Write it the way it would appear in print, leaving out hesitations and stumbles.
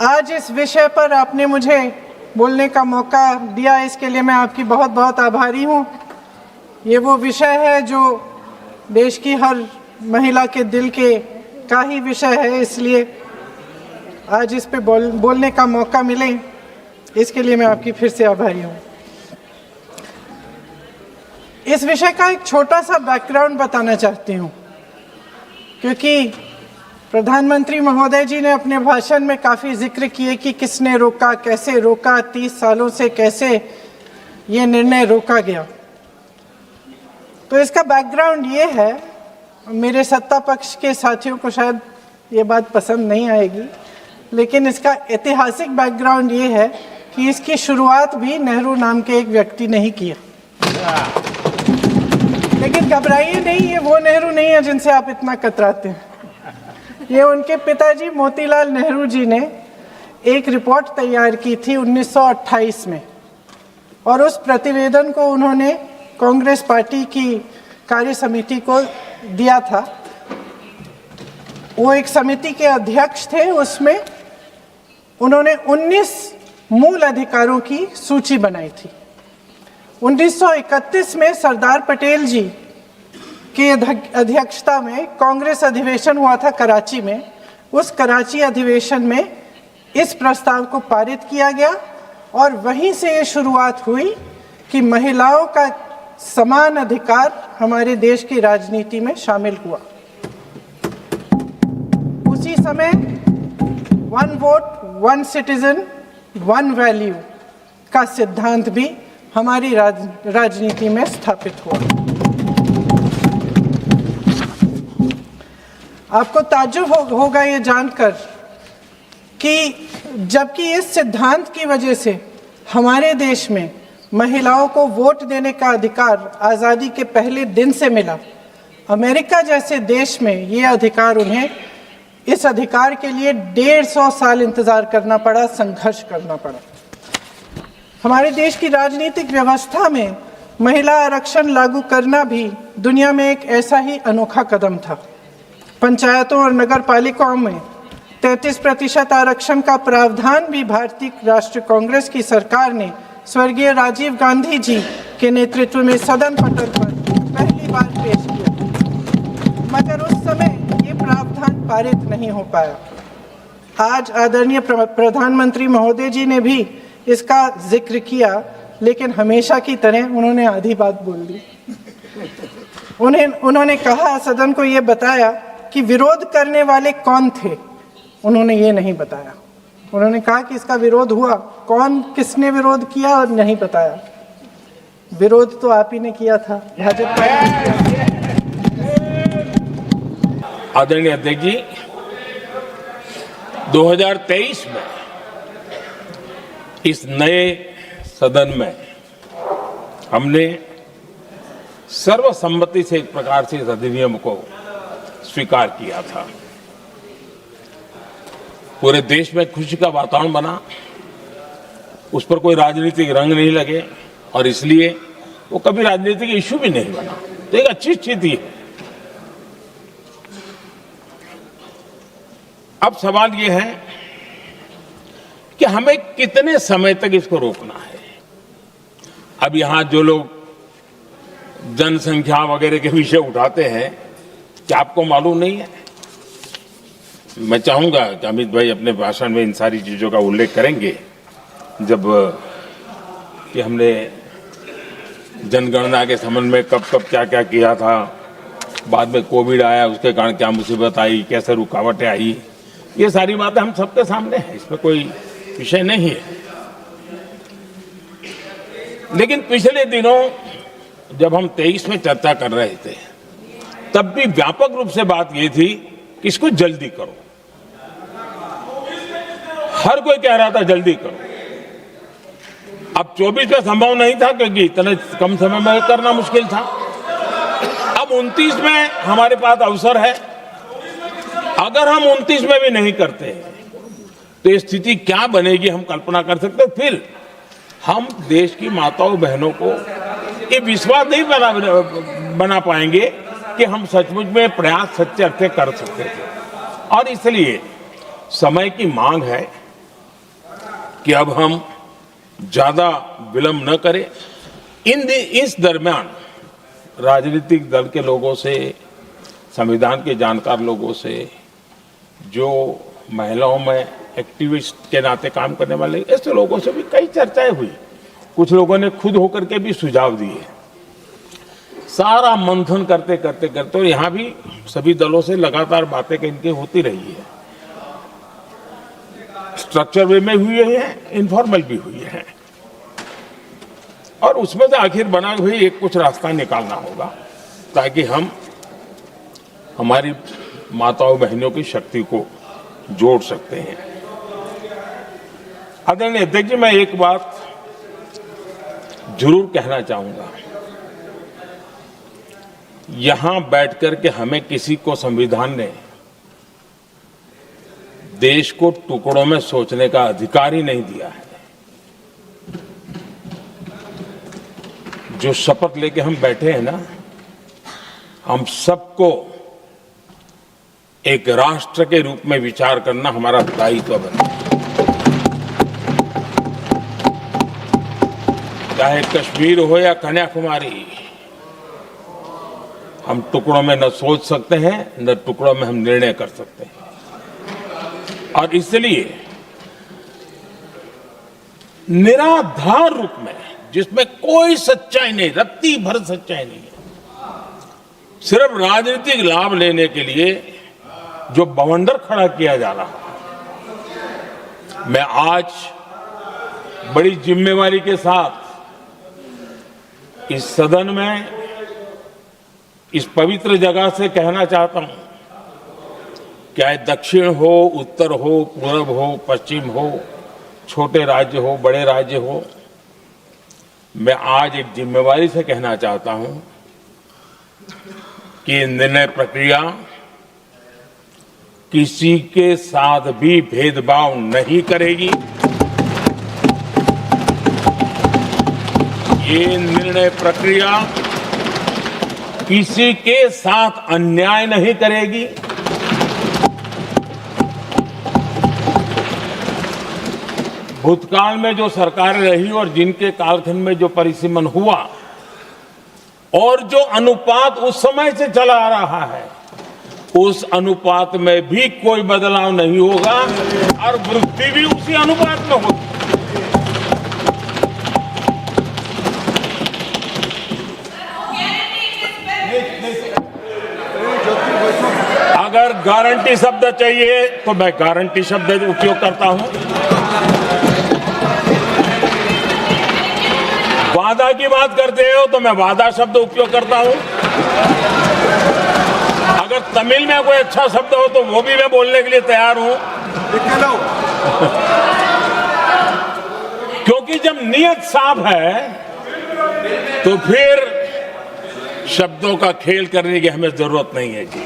आज इस विषय पर आपने मुझे बोलने का मौका दिया, इसके लिए मैं आपकी बहुत बहुत आभारी हूँ। ये वो विषय है जो देश की हर महिला के दिल के का ही विषय है, इसलिए आज इस पे बोलने का मौका मिले, इसके लिए मैं आपकी फिर से आभारी हूँ। इस विषय का एक छोटा सा बैकग्राउंड बताना चाहती हूँ, क्योंकि प्रधानमंत्री महोदय जी ने अपने भाषण में काफ़ी जिक्र किए कि किसने रोका, कैसे रोका, 30 सालों से कैसे ये निर्णय रोका गया। तो इसका बैकग्राउंड ये है, मेरे सत्ता पक्ष के साथियों को शायद ये बात पसंद नहीं आएगी, लेकिन इसका ऐतिहासिक बैकग्राउंड ये है कि इसकी शुरुआत भी नेहरू नाम के एक व्यक्ति ने ही किया। लेकिन घबराइए नहीं, ये वो नेहरू नहीं है जिनसे आप इतना कतराते हैं। ये उनके पिताजी मोतीलाल नेहरू जी ने एक रिपोर्ट तैयार की थी 1928 में, और उस प्रतिवेदन को उन्होंने कांग्रेस पार्टी की कार्य समिति को दिया था। वो एक समिति के अध्यक्ष थे, उसमें उन्होंने 19 मूल अधिकारों की सूची बनाई थी। 1931 में सरदार पटेल जी की अध्यक्षता में कांग्रेस अधिवेशन हुआ था कराची में। उस कराची अधिवेशन में इस प्रस्ताव को पारित किया गया, और वहीं से ये शुरुआत हुई कि महिलाओं का समान अधिकार हमारे देश की राजनीति में शामिल हुआ। उसी समय 1 वोट 1 सिटीजन 1 वैल्यू का सिद्धांत भी हमारी राजनीति में स्थापित हुआ। आपको ताज्जुब होगा ये जानकर कि जबकि इस सिद्धांत की वजह से हमारे देश में महिलाओं को वोट देने का अधिकार आज़ादी के पहले दिन से मिला, अमेरिका जैसे देश में ये अधिकार उन्हें इस अधिकार के लिए 150 साल इंतज़ार करना पड़ा, संघर्ष करना पड़ा। हमारे देश की राजनीतिक व्यवस्था में महिला आरक्षण लागू करना भी दुनिया में एक ऐसा ही अनोखा कदम था। पंचायतों और नगर पालिकाओं में 33% आरक्षण का प्रावधान भी भारतीय राष्ट्रीय कांग्रेस की सरकार ने स्वर्गीय राजीव गांधी जी के नेतृत्व में सदन पटल पर पहली बार पेश किया, मगर उस समय ये प्रावधान पारित नहीं हो पाया। आज आदरणीय प्रधानमंत्री महोदय जी ने भी इसका जिक्र किया, लेकिन हमेशा की तरह उन्होंने आधी बात बोल दी। उन्होंने कहा, सदन को ये बताया कि विरोध करने वाले कौन थे, उन्होंने ये नहीं बताया। उन्होंने कहा कि इसका विरोध हुआ, कौन किसने विरोध किया और नहीं बताया। विरोध तो आप ही ने किया था, भाजपा ने। आदरणीय अध्यक्ष जी, 2023 में इस नए सदन में हमने सर्वसम्मति से एक प्रकार से इस अधिनियम को स्वीकार किया था। पूरे देश में खुशी का वातावरण बना, उस पर कोई राजनीतिक रंग नहीं लगे, और इसलिए वो कभी राजनीतिक इश्यू भी नहीं बना। तो एक अच्छी स्थिति है। अब सवाल ये है कि हमें कितने समय तक इसको रोकना है। अब यहां जो लोग जनसंख्या वगैरह के विषय उठाते हैं, क्या आपको मालूम नहीं है? मैं चाहूंगा कि अमित भाई अपने भाषण में इन सारी चीजों का उल्लेख करेंगे, जब कि हमने जनगणना के संबंध में कब कब क्या क्या किया था, बाद में कोविड आया, उसके कारण क्या मुसीबत आई, कैसे रुकावटें आई, ये सारी बातें हम सबके सामने हैं, इसमें कोई विषय नहीं है। लेकिन पिछले दिनों जब हम 23 में चर्चा कर रहे थे, तब भी व्यापक रूप से बात ये थी कि इसको जल्दी करो। हर कोई कह रहा था जल्दी करो। अब 24 में संभव नहीं था, क्योंकि इतने कम समय में करना मुश्किल था। अब 29 में हमारे पास अवसर है। अगर हम 29 में भी नहीं करते तो ये स्थिति क्या बनेगी हम कल्पना कर सकते। फिर हम देश की माताओं बहनों को ये विश्वास नहीं बना पाएंगे कि हम सचमुच में प्रयास सच्चे अर्थ से कर सकते थे। और इसलिए समय की मांग है कि अब हम ज्यादा विलंब न करें। इस दरमियान राजनीतिक दल के लोगों से, संविधान के जानकार लोगों से, जो महिलाओं में एक्टिविस्ट के नाते काम करने वाले, ऐसे लोगों से भी कई चर्चाएं हुई। कुछ लोगों ने खुद होकर के भी सुझाव दिए। सारा मंथन करते करते करते, और यहां भी सभी दलों से लगातार बातें इनकी होती रही है। स्ट्रक्चर वे में हुई है, इनफॉर्मल भी हुई है, और उसमें से आखिर बना हुई एक कुछ रास्ता निकालना होगा, ताकि हम हमारी माताओं बहनों की शक्ति को जोड़ सकते हैं। आदरणीय अध्यक्ष जी, मैं एक बात जरूर कहना चाहूंगा। यहां बैठकर के हमें किसी को संविधान ने देश को टुकड़ों में सोचने का अधिकार ही नहीं दिया है। जो शपथ लेके हम बैठे हैं ना, हम सबको एक राष्ट्र के रूप में विचार करना हमारा दायित्व बना। चाहे कश्मीर हो या कन्याकुमारी, हम टुकड़ों में न सोच सकते हैं, न टुकड़ों में हम निर्णय कर सकते हैं। और इसलिए निराधार रूप में, जिसमें कोई सच्चाई नहीं, रत्ती भर सच्चाई नहीं है, सिर्फ राजनीतिक लाभ लेने के लिए जो बवंडर खड़ा किया जा रहा है, मैं आज बड़ी जिम्मेवारी के साथ इस सदन में, इस पवित्र जगह से कहना चाहता हूं, चाहे दक्षिण हो, उत्तर हो, पूर्व हो, पश्चिम हो, छोटे राज्य हो, बड़े राज्य हो, मैं आज एक जिम्मेवारी से कहना चाहता हूं कि निर्णय प्रक्रिया किसी के साथ भी भेदभाव नहीं करेगी। ये निर्णय प्रक्रिया किसी के साथ अन्याय नहीं करेगी। भूतकाल में जो सरकारें रही और जिनके कालखंड में जो परिसीमन हुआ, और जो अनुपात उस समय से चला आ रहा है, उस अनुपात में भी कोई बदलाव नहीं होगा, और वृद्धि भी उसी अनुपात में होगी। अगर गारंटी शब्द चाहिए तो मैं गारंटी शब्द उपयोग करता हूं। वादा की बात करते हो तो मैं वादा शब्द उपयोग करता हूं। अगर तमिल में कोई अच्छा शब्द हो तो वो भी मैं बोलने के लिए तैयार हूं। क्योंकि जब नियत साफ है तो फिर शब्दों का खेल करने की हमें जरूरत नहीं है जी।